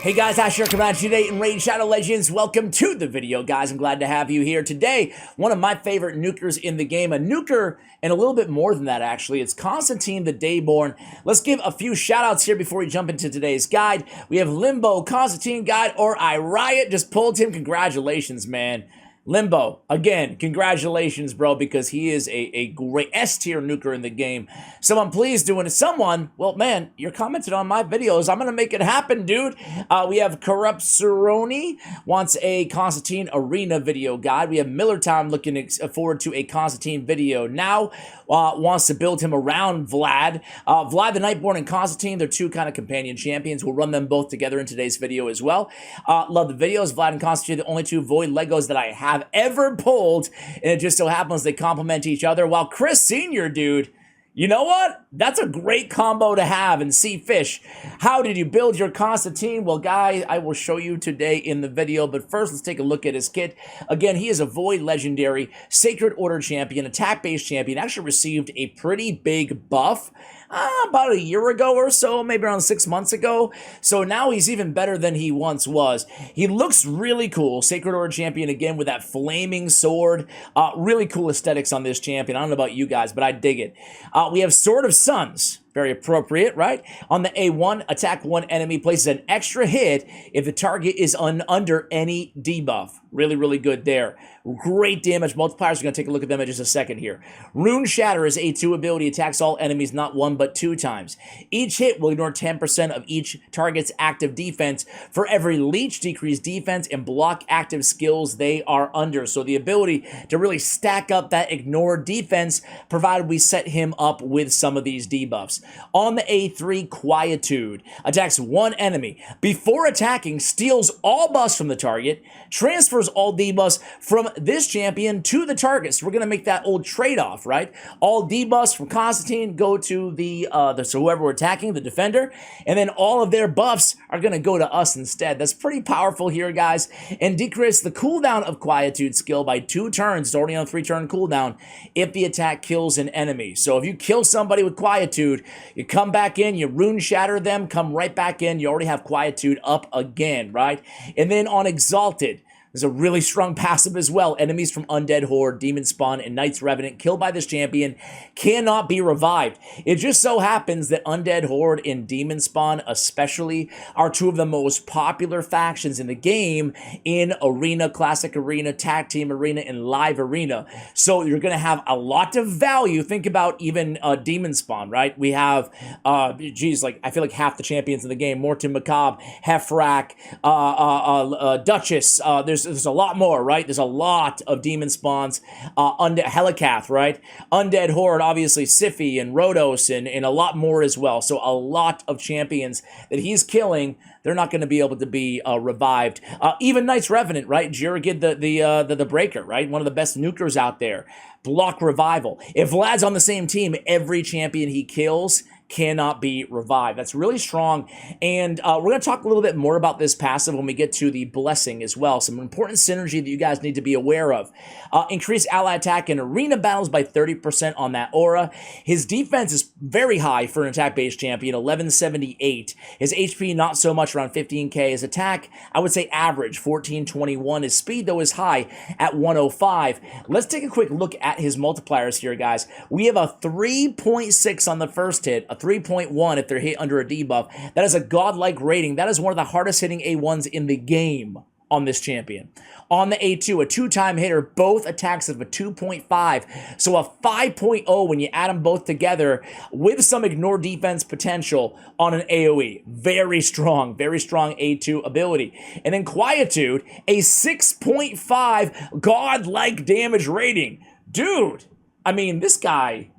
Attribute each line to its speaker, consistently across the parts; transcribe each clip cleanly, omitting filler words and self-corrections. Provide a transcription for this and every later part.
Speaker 1: Hey guys, Asher coming at you today in Raid Shadow Legends. Welcome to the video, guys. I'm glad to have you here today. One of my favorite nukers in the game, a nuker, and a little bit more than that actually. It's Konstantin the Dayborn. Let's give a few shout outs here before we jump into today's guide. We have Limbo, Konstantin Guide, or I Riot. Just pulled him. Congratulations, man. Limbo, again, congratulations, bro, because he is a great S-tier nuker in the game. Someone please doing it. Someone, well, man, you're commenting on my videos. I'm going to make it happen, dude. We have Corrupt Cerrone wants a Konstantin Arena video guide. We have Miller Time looking forward to a Konstantin video now. Wants to build him around Vlad. Vlad the Nightborn and Konstantin, they're two kind of companion champions. We'll run them both together in today's video as well. Love the videos. Vlad and Konstantin, the only two Void Legos that I have ever pulled, and it just so happens they complement each other. While Chris Sr., dude, you know what? That's a great combo to have and see fish. How did you build your Konstantin? Well, guys, I will show you today in the video, but first let's take a look at his kit. Again, he is a Void Legendary, Sacred Order champion, attack-based champion, actually received a pretty big buff about a year ago or so, maybe around 6 months ago. So now he's even better than he once was. He looks really cool. Sacred Order champion again with that flaming sword. Really cool aesthetics on this champion. I don't know about you guys, but I dig it. We have Sword of Suns. Very appropriate, right? On the A1, attack one enemy, places an extra hit if the target is under any debuff. Really, really good there. Great damage multipliers. We're going to take a look at them in just a second here. Rune Shatter is A2 ability, attacks all enemies not one but two times. Each hit will ignore 10% of each target's active defense. For every leech, decrease defense and block active skills they are under. So the ability to really stack up that ignored defense, provided we set him up with some of these debuffs. On the A3, Quietude attacks one enemy. Before attacking, steals all buffs from the target, transfers all debuffs from this champion to the target. So we're going to make that old trade-off, right? All debuffs from Konstantin go to so whoever we're attacking, the defender, and then all of their buffs are going to go to us instead. That's pretty powerful here, guys. And decrease the cooldown of Quietude skill by 2 turns. It's already on a 3-turn cooldown if the attack kills an enemy. So if you kill somebody with Quietude, you come back in, you Rune Shatter them, come right back in, you already have Quietude up again, right? And then on Exalted, there's a really strong passive as well. Enemies from Undead Horde, Demon Spawn, and Knight's Revenant killed by this champion cannot be revived. It just so happens that Undead Horde and Demon Spawn especially are two of the most popular factions in the game in Arena, Classic Arena, Tag Team Arena, and Live Arena. So you're going to have a lot of value. Think about even Demon Spawn, right? We have, geez, like I feel like half the champions in the game. Morton Macabre, Hefrak, Duchess, there's a lot more, right? There's a lot of demon spawns. Helicath, right? Undead Horde, obviously Siphi and Rhodos and a lot more as well. So a lot of champions that he's killing, they're not going to be able to be revived. Even Knight's Revenant, right? Jirigid the Breaker, right? One of the best nukers out there. Block revival. If Vlad's on the same team, every champion he kills cannot be revived. That's really strong, and we're going to talk a little bit more about this passive when we get to the blessing as well. Some important synergy that you guys need to be aware of. Increase ally attack in arena battles by 30% on that aura. His defense is very high for an attack-based champion, 1178. His HP not so much, around 15k. His attack, I would say average, 1421. His speed, though, is high at 105. Let's take a quick look at his multipliers here, guys. We have a 3.6 on the first hit, a 3.1 if they're hit under a debuff. That is a godlike rating. That is one of the hardest hitting A1s in the game on this champion. On the A2, a 2-time hitter, both attacks of a 2.5. So a 5.0 when you add them both together with some ignore defense potential on an AoE. Very strong A2 ability. And then Quietude, a 6.5 godlike damage rating. Dude, I mean, this guy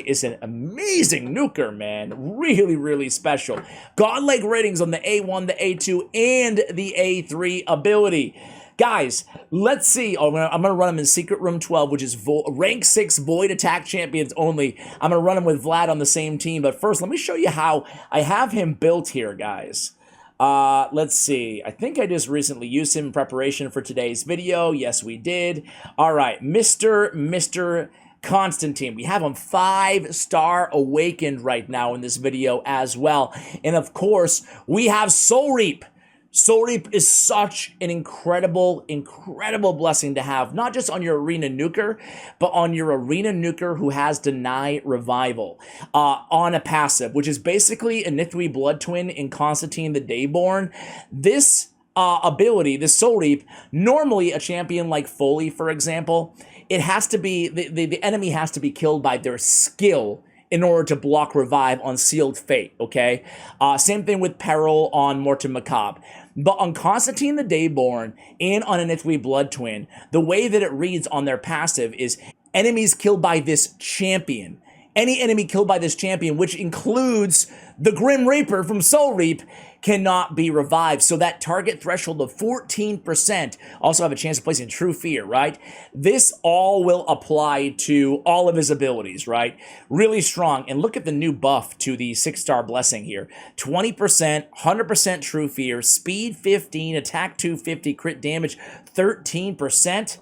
Speaker 1: is an amazing nuker, man. Really, really special. Godlike ratings on the A1, the A2, and the A3 ability. Guys, let's see. Oh, I'm going to run him in Secret Room 12, which is rank 6 Void Attack Champions only. I'm going to run him with Vlad on the same team. But first, let me show you how I have him built here, guys. Let's see. I think I just recently used him in preparation for today's video. Yes, we did. All right, Mr. Konstantin. We have him 5-star awakened right now in this video as well. And of course, we have Soul Reap. Soul Reap is such an incredible, incredible blessing to have, not just on your Arena Nuker, but on your Arena Nuker who has Deny Revival on a passive, which is basically a Nithwi Blood Twin in Konstantin the Dayborn. This ability, this Soul Reap, normally a champion like Foley, for example, it has to be, the enemy has to be killed by their skill in order to block revive on Sealed Fate, okay? Same thing with Peril on Mortem Macabre. But on Konstantin the Dayborn and on a Nithwi Blood Twin, the way that it reads on their passive is enemies killed by this champion. Any enemy killed by this champion, which includes the Grim Reaper from Soul Reap, cannot be revived. So that target threshold of 14% also have a chance of placing True Fear, right? This all will apply to all of his abilities, right? Really strong. And look at the new buff to the 6-star blessing here. 20%, 100% True Fear, speed 15, attack 250, crit damage 13%.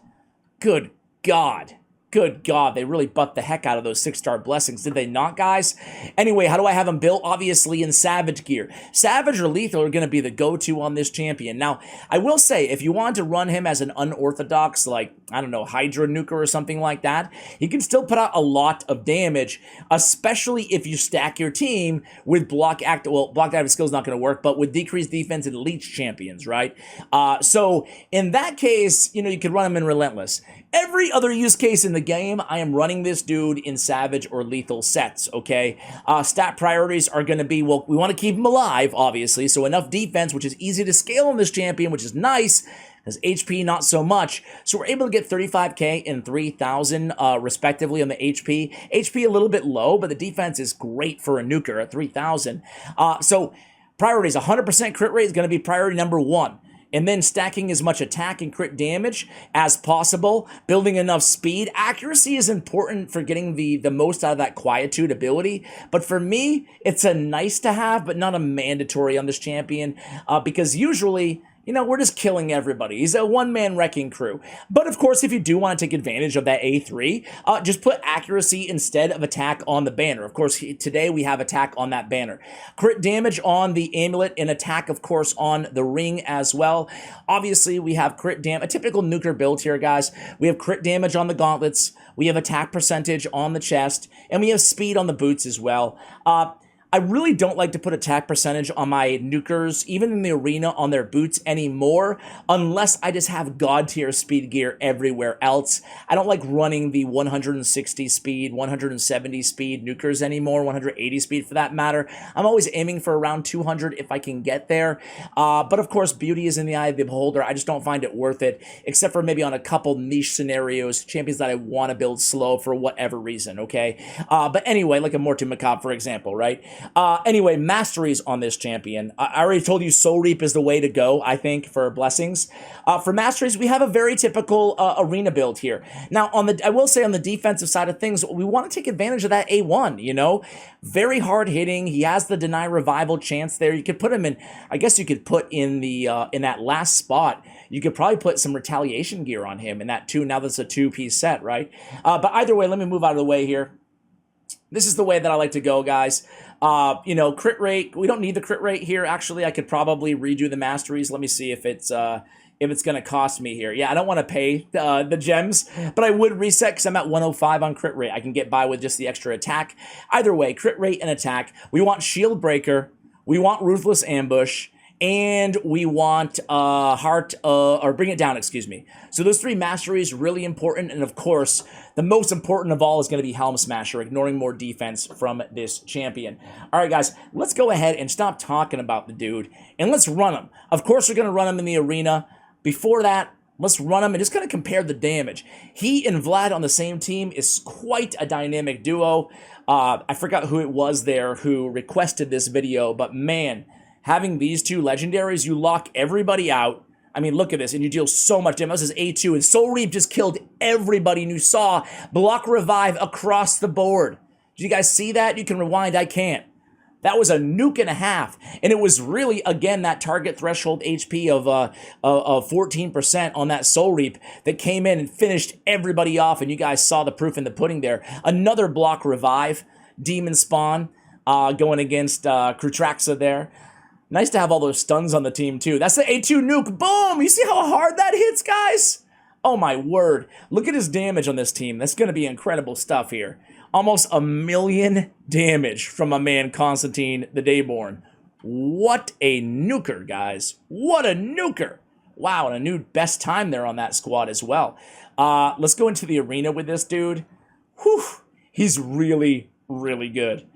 Speaker 1: Good God. Good God, they really buffed the heck out of those 6-star blessings, did they not, guys? Anyway, how do I have them built? Obviously in Savage gear. Savage or Lethal are going to be the go-to on this champion. Now, I will say, if you want to run him as an unorthodox, like, I don't know, Hydra Nuker or something like that, he can still put out a lot of damage, especially if you stack your team with block active skill is not going to work, but with decreased defense and leech champions, right? So in that case, you know, you could run him in Relentless. Every other use case in the game, I am running this dude in Savage or Lethal sets, okay? Stat priorities are going to be, well, we want to keep him alive, obviously, so enough defense, which is easy to scale on this champion, which is nice, because HP, not so much. So we're able to get 35k and 3,000, respectively, on the HP. HP a little bit low, but the defense is great for a nuker at 3,000. So priorities, 100% crit rate is going to be priority number 1. And then stacking as much attack and crit damage as possible, building enough speed. Accuracy is important for getting the most out of that Quietude ability, but for me, it's a nice to have, but not a mandatory on this champion, because usually, you know, we're just killing everybody. He's a one-man wrecking crew. But of course, if you do want to take advantage of that A3, just put accuracy instead of attack on the banner. Of course, today we have attack on that banner. Crit damage on the amulet and attack, of course, on the ring as well. Obviously, we have crit damage, a typical nuker build here, guys. We have crit damage on the gauntlets, we have attack percentage on the chest, and we have speed on the boots as well. I really don't like to put attack percentage on my nukers, even in the arena, on their boots anymore, unless I just have god tier speed gear everywhere else. I don't like running the 160 speed, 170 speed nukers anymore, 180 speed for that matter. I'm always aiming for around 200 if I can get there. But of course, beauty is in the eye of the beholder. I just don't find it worth it, except for maybe on a couple niche scenarios, champions that I want to build slow for whatever reason, okay? But anyway, like a Mortem Macabre, for example, right? Anyway, Masteries on this champion. I already told you Soul Reap is the way to go, I think, for blessings. For Masteries, we have a very typical arena build here. Now, I will say on the defensive side of things, we want to take advantage of that A1, you know? Very hard hitting. He has the Deny Revival chance there. You could put him in, I guess you could put in the in that last spot, you could probably put some retaliation gear on him in that too. Now that's a 2-piece set, right? But either way, let me move out of the way here. This is the way that I like to go, guys. You know, crit rate, we don't need the crit rate here. Actually, I could probably redo the Masteries. Let me see if it's going to cost me here. Yeah, I don't want to pay the gems, but I would reset because I'm at 105 on crit rate. I can get by with just the extra attack. Either way, crit rate and attack. We want Shield Breaker. We want Ruthless Ambush. And we want or Bring It Down, excuse me. So those 3 Masteries, really important. And of course, the most important of all is going to be Helm Smasher, ignoring more defense from this champion. All right, guys, let's go ahead and stop talking about the dude, and let's run him. Of course, we're going to run him in the arena. Before that, let's run him and just kind of compare the damage. He and Vlad on the same team is quite a dynamic duo. I forgot who it was there who requested this video, but man, having these 2 legendaries, you lock everybody out. I mean, look at this, and you deal so much damage. This is A2, and Soul Reap just killed everybody, and you saw block revive across the board. Did you guys see that? You can rewind, I can't. That was a nuke and a half, and it was really, again, that target threshold HP of 14% on that Soul Reap that came in and finished everybody off, and you guys saw the proof in the pudding there. Another block revive, Demon Spawn, going against Krutraxa there. Nice to have all those stuns on the team, too. That's the A2 nuke. Boom! You see how hard that hits, guys? Oh, my word. Look at his damage on this team. That's going to be incredible stuff here. Almost 1,000,000 damage from my man Konstantin the Dayborn. What a nuker, guys. What a nuker. Wow, and a new best time there on that squad as well. Let's go into the arena with this dude. Whew. He's really, really good.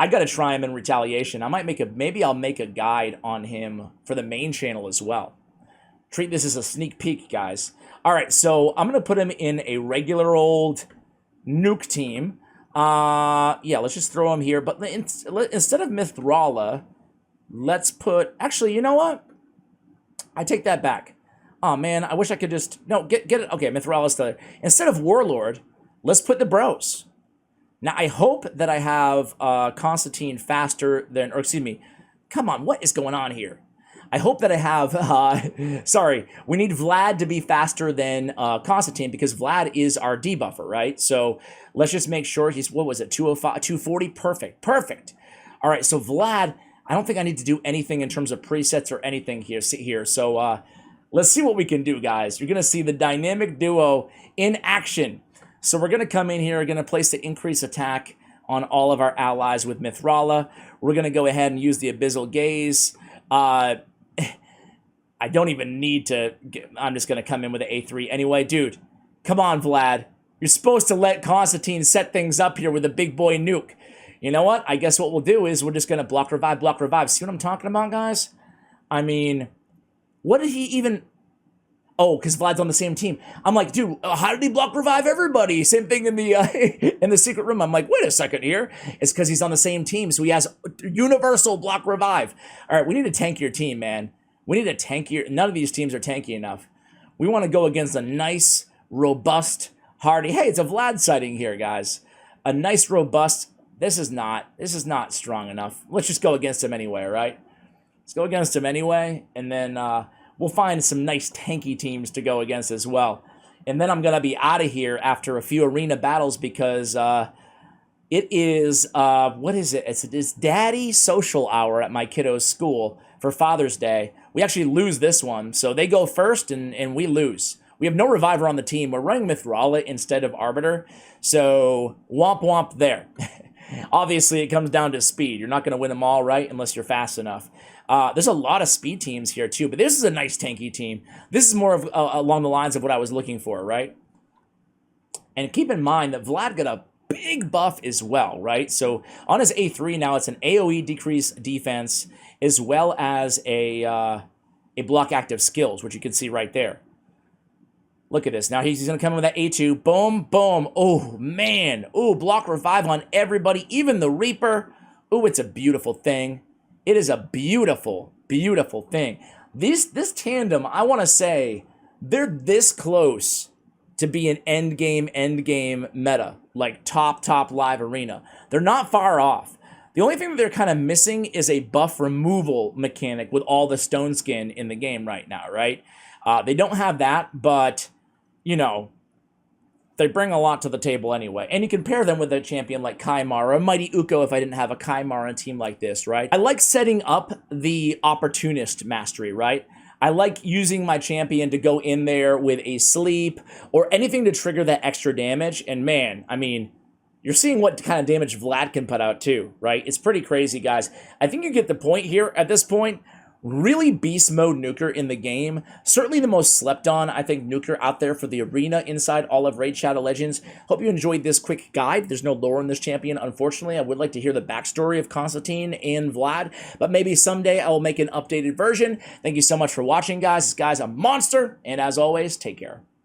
Speaker 1: I gotta try him in retaliation. Maybe I'll make a guide on him for the main channel as well. Treat this as a sneak peek, guys. All right, so I'm gonna put him in a regular old nuke team. Yeah, let's just throw him here. But instead of Mithrala, let's put. Actually, you know what? I take that back. Oh man, I wish I could just get it. Okay, Mithrala's still there. Instead of Warlord, let's put the Bros. Now, I hope that I have Konstantin faster than, or excuse me, come on, what is going on here? I hope that I have, sorry, we need Vlad to be faster than Konstantin because Vlad is our debuffer, right? So let's just make sure he's, what was it, 205, 240? Perfect, perfect. All right, so Vlad, I don't think I need to do anything in terms of presets or anything here. So let's see what we can do, guys. You're going to see the dynamic duo in action. So we're going to come in here, going to place the increase attack on all of our allies with Mithrala. We're going to go ahead and use the Abyssal Gaze. I don't even need to, I'm just going to come in with the A3 anyway. Dude, come on, Vlad. You're supposed to let Konstantin set things up here with a big boy nuke. You know what? I guess what we'll do is we're just going to block, revive, block, revive. See what I'm talking about, guys? I mean, what did he even... Oh, because Vlad's on the same team. I'm like, dude, how did he block revive everybody? Same thing in the in the secret room. I'm like, wait a second here. It's because he's on the same team, so he has universal block revive. All right, we need a tankier team, man. We need a tankier. None of these teams are tanky enough. We want to go against a nice, robust, hardy. Hey, it's a Vlad sighting here, guys. A nice, robust. This is not strong enough. Let's just go against him anyway, right? Let's go against him anyway, and then we'll find some nice tanky teams to go against as well. And then I'm going to be out of here after a few arena battles because it is, what is it? It's Daddy Social Hour at my kiddo's school for Father's Day. We actually lose this one, so they go first and we lose. We have no Reviver on the team. We're running Mithrala instead of Arbiter, so womp womp there. Obviously, it comes down to speed. You're not going to win them all, right, unless you're fast enough. There's a lot of speed teams here, too, but this is a nice tanky team. This is more of along the lines of what I was looking for, right? And keep in mind that Vlad got a big buff as well, right? So on his A3 now, it's an AoE decrease defense as well as a block active skills, which you can see right there. Look at this. Now he's going to come in with that A2. Boom, boom. Oh, man. Oh, block revive on everybody, even the Reaper. Oh, it's a beautiful thing. It is a beautiful, beautiful thing. This tandem, I want to say, they're this close to be an endgame meta, like top live arena. They're not far off. The only thing that they're kind of missing is a buff removal mechanic with all the stone skin in the game right now, right? They don't have that, but, you know, they bring a lot to the table anyway. And you can pair them with a champion like Kaimar or a Mighty Uko if I didn't have a Kaimar on a team like this, right? I like setting up the Opportunist Mastery, right? I like using my champion to go in there with a sleep or anything to trigger that extra damage. And man, I mean, you're seeing what kind of damage Vlad can put out too, right? It's pretty crazy, guys. I think you get the point here at this point. Really beast mode nuker in the game. Certainly the most slept on, I think, nuker out there for the arena inside all of Raid Shadow Legends. Hope you enjoyed this quick guide. There's no lore in this champion, unfortunately. I would like to hear the backstory of Konstantin and Vlad, but maybe someday I will make an updated version. Thank you so much for watching, guys. This guy's a monster, and as always, take care.